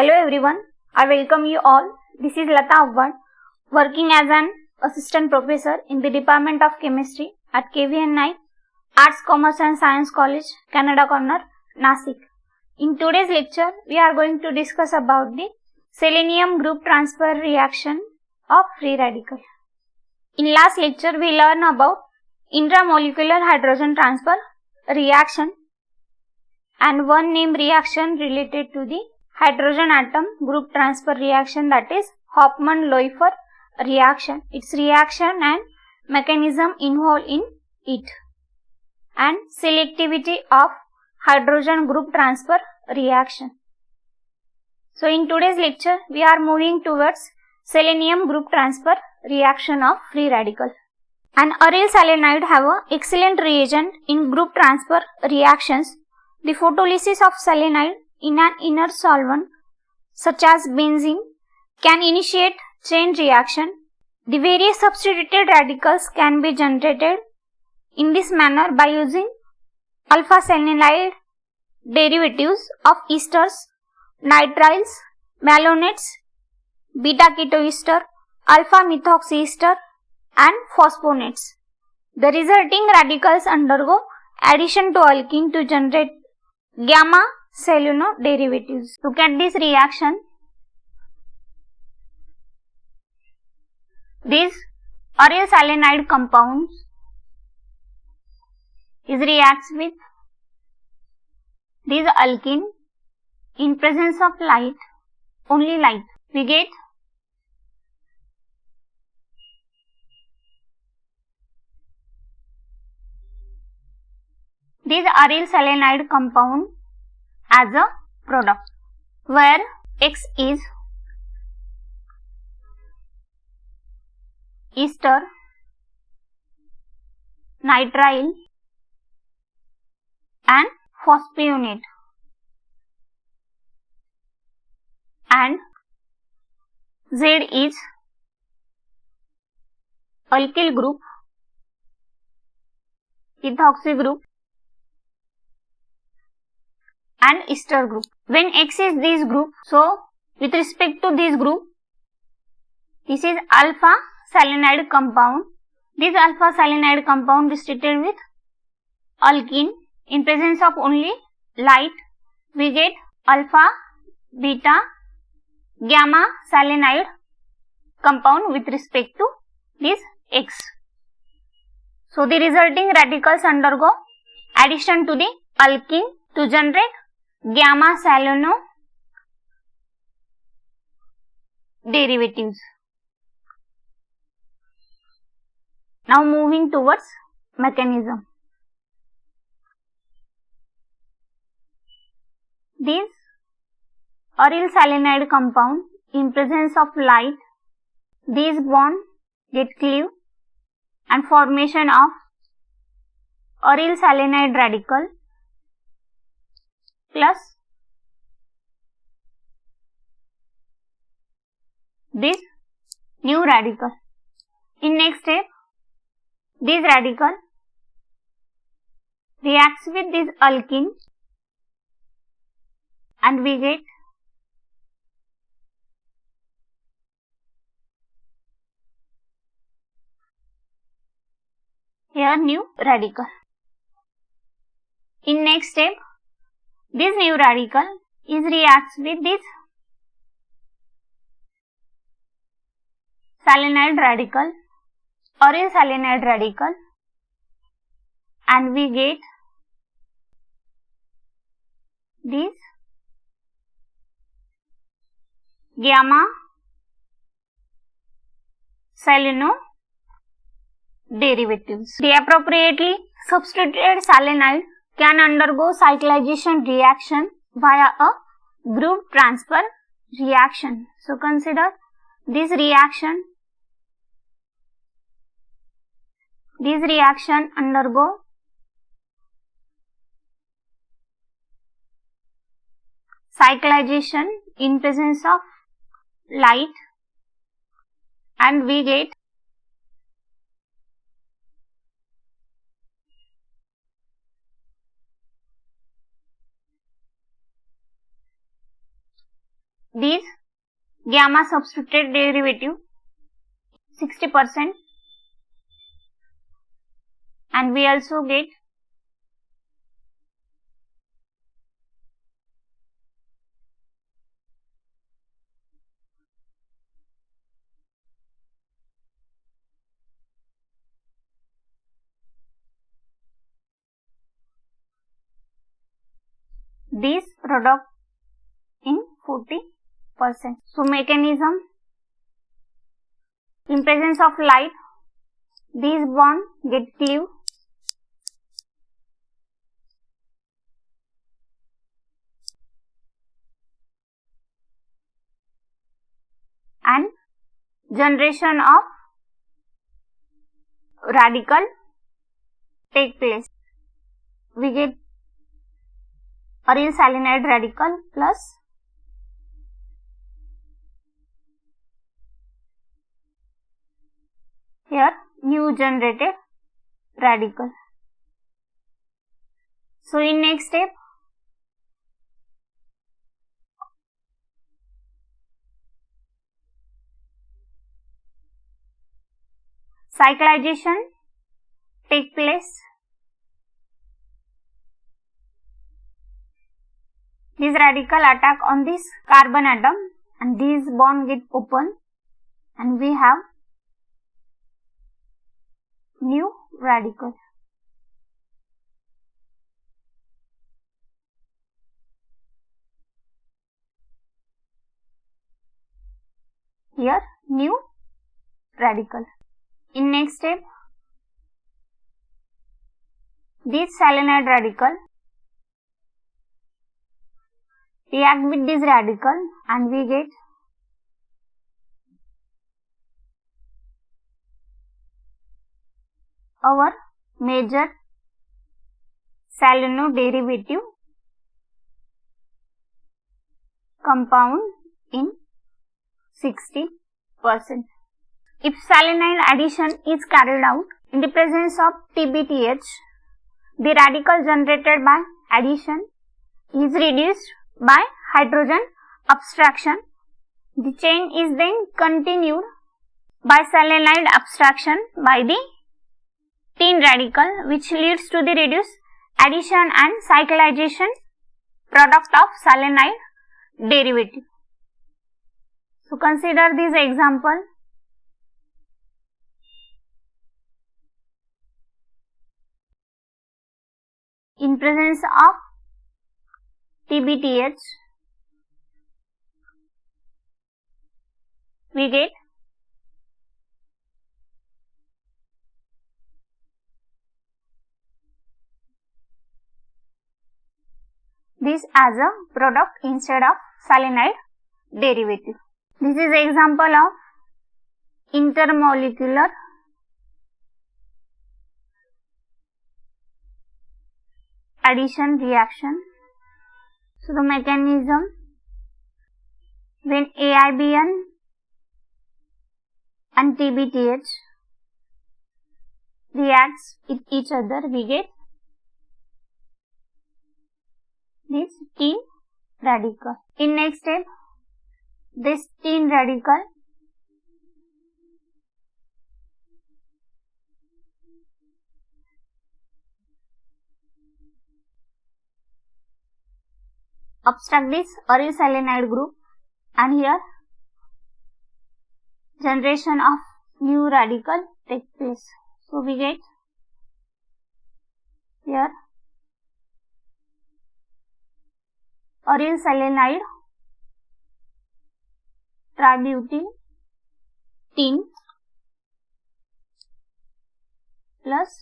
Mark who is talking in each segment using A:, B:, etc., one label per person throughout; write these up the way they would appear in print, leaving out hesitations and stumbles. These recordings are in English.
A: Hello everyone, I welcome you all. This is Lata Avvad, working as an assistant professor in the Department of Chemistry at KVN Naik, Arts, Commerce and Science College, Canada Corner, Nasik. In today's lecture, we are going to discuss about the selenium group transfer reaction of free radical. In last lecture, we learned about intramolecular hydrogen transfer reaction and one name reaction related to the hydrogen atom group transfer reaction, that is Hofmann-Leufer reaction, its reaction and mechanism involved in it, and selectivity of hydrogen group transfer reaction. So in today's lecture we are moving towards selenium group transfer reaction of free radical. An aryl selenide have an excellent reagent in group transfer reactions. The photolysis of selenide in an inert solvent such as benzene can initiate chain reaction. The various substituted radicals can be generated in this manner by using alpha selenide derivatives of esters, nitriles, malonates, beta ketoester, alpha methoxyester and phosphonates. The resulting radicals undergo addition to alkene to generate gamma seleno derivatives. Look at this reaction. These aryl selenide compounds reacts with this alkene in presence of light, only light. We get this aryl selenide compound as a product, where X is ester, nitrile and phosphonate, and Z is alkyl group, ethoxy group and ester group. When X is this group, so with respect to this group, this is alpha selenide compound. This alpha selenide compound is treated with alkene in presence of only light. We get alpha, beta, gamma selenide compound with respect to this X. So the resulting radicals undergo addition to the alkene to generate gamma seleno derivatives. Now moving towards mechanism. This aryl selenide compound in presence of light, these bond get cleaved and formation of aryl selenide radical plus this new radical. In next step, this radical reacts with this alkene and we get here new radical. In next step, this new radical reacts with this selenide radical, aryl selenide radical, and we get this gamma seleno derivatives. The appropriately substituted selenide can undergo cyclization reaction via a group transfer reaction. So consider this reaction. This reaction undergo cyclization in presence of light and we get this gamma substituted derivative 60%, and we also get this product in 40%. So mechanism: in presence of light, these bond get cleaved, and generation of radical take place. We get aryl salinide radical plus here new generated radical. So in next step, cyclization take place. This radical attack on this carbon atom and these bond get open, and we have new radical. Here new radical. In next step, this salinide radical react with this radical and we get our major salino-derivative compound in 60%. If salinide addition is carried out in the presence of TBTH, the radical generated by addition is reduced by hydrogen abstraction. The chain is then continued by salinide abstraction by the tin radical, which leads to the reduced addition and cyclization product of salinide derivative. So consider this example. In presence of TBTH, we get this as a product instead of salinide derivative. This is example of intermolecular addition reaction. So the mechanism: when AIBN and TBTH reacts with each other, we get this tin radical. In next step, this tin radical obstruct this aryl salinide group, and here generation of new radical take place. So we get here aryl salinide tributyl tin plus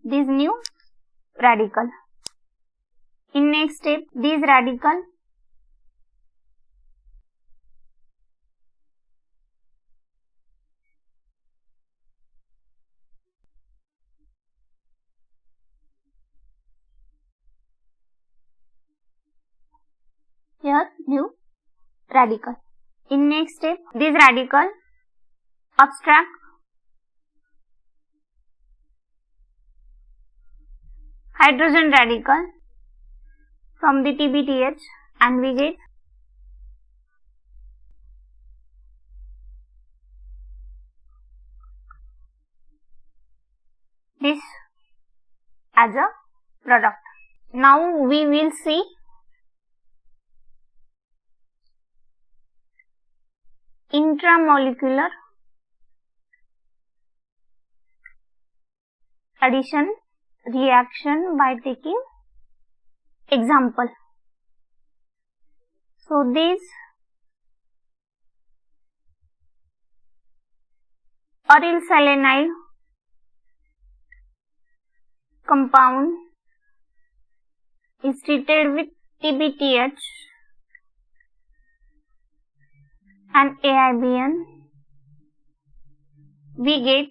A: this new radical. In next step, this radical here new radical. In next step, this radical obstruct hydrogen radical from the TBTH, and we get this as a product. Now we will see intramolecular addition reaction by taking example. So this aryl selenide compound is treated with TBTH and AIBN. We get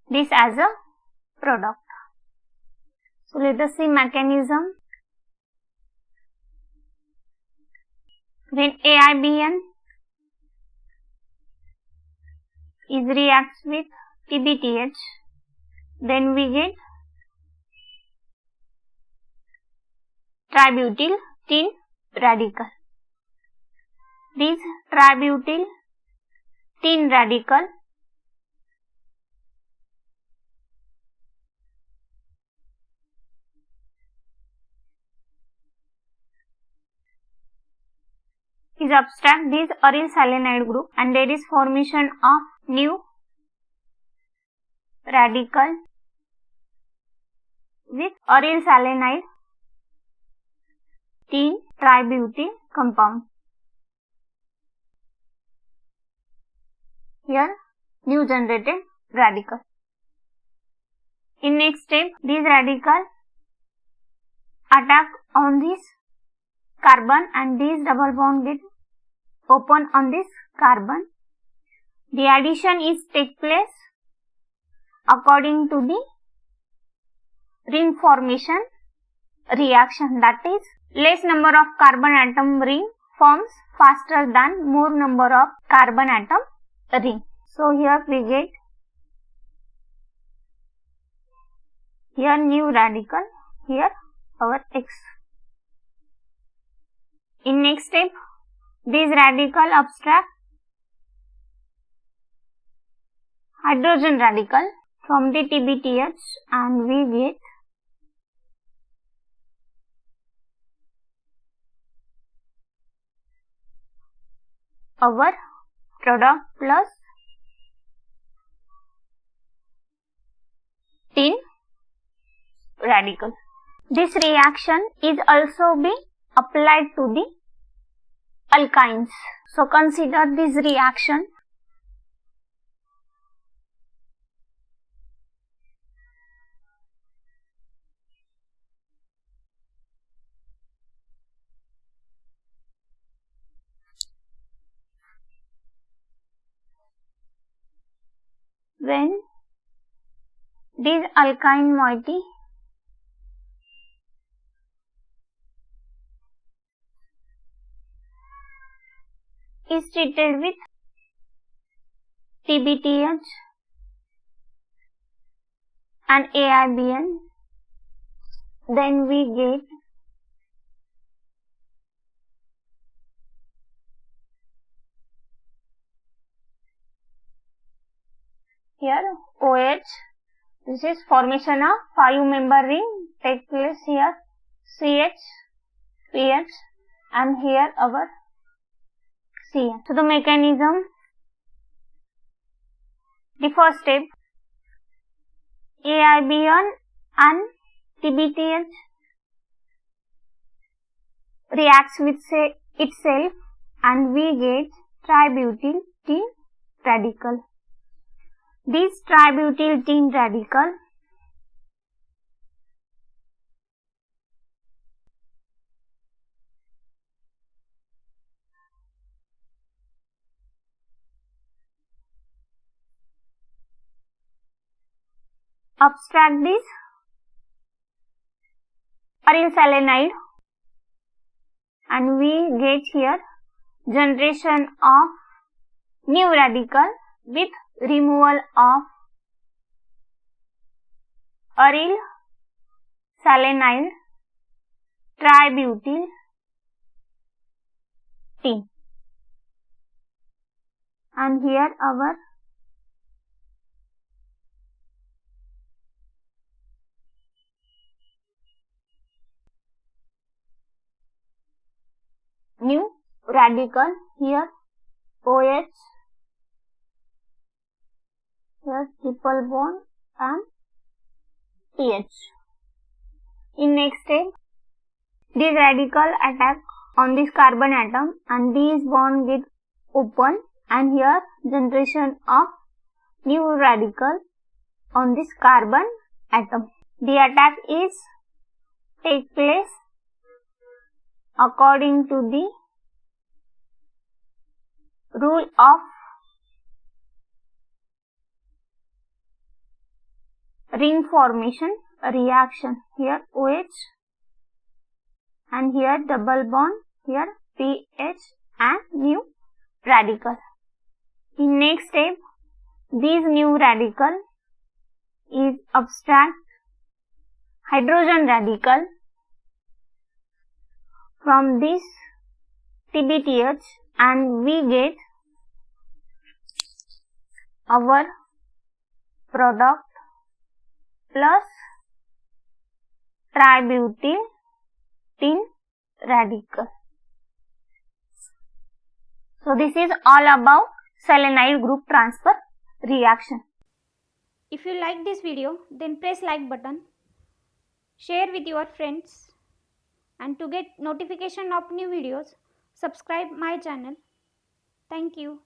A: this as a product. So let us see mechanism. When AIBN is reacts with TBTH, then we get tributyltin radical. This tributyltin radical is abstract this aryl selenide group, and there is formation of new radical with aryl selenide tin tributyl compound. Here new generated radical. In next step, these radical attack on this carbon and this double bond get open on this carbon. The addition is take place according to the ring formation reaction, that is less number of carbon atom ring forms faster than more number of carbon atom ring. So here we get here new radical, here our X. In next step, this radical abstract hydrogen radical from the TBTH, and we get our product plus tin radical. This reaction is also be applied to the alkynes. So consider this reaction. When this alkyne moiety is treated with TBTH and AIBN, then we get here OH. This is formation of 5-member ring take place here, CH, PH, and here our CN. So the mechanism, the first step, AIBN and TBTH reacts with itself, and we get tributyltin radical. This tributyltin radical abstract this aryl selenide, and we get here generation of new radical with removal of aryl salinyl tributyl T. And here our new radical, here OH, here triple bond and TH. In next step, this radical attack on this carbon atom and these bond get open, and here generation of new radical on this carbon atom. The attack is take place according to the rule of ring formation reaction. Here OH and here double bond, here PH and new radical. In next step, this new radical is abstract hydrogen radical from this TBTH, and we get our product plus tributyl tin radical. So this is all about selenide group transfer reaction.
B: If you like this video, then press like button, share with your friends, and to get notification of new videos, subscribe my channel. Thank you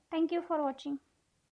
B: for watching.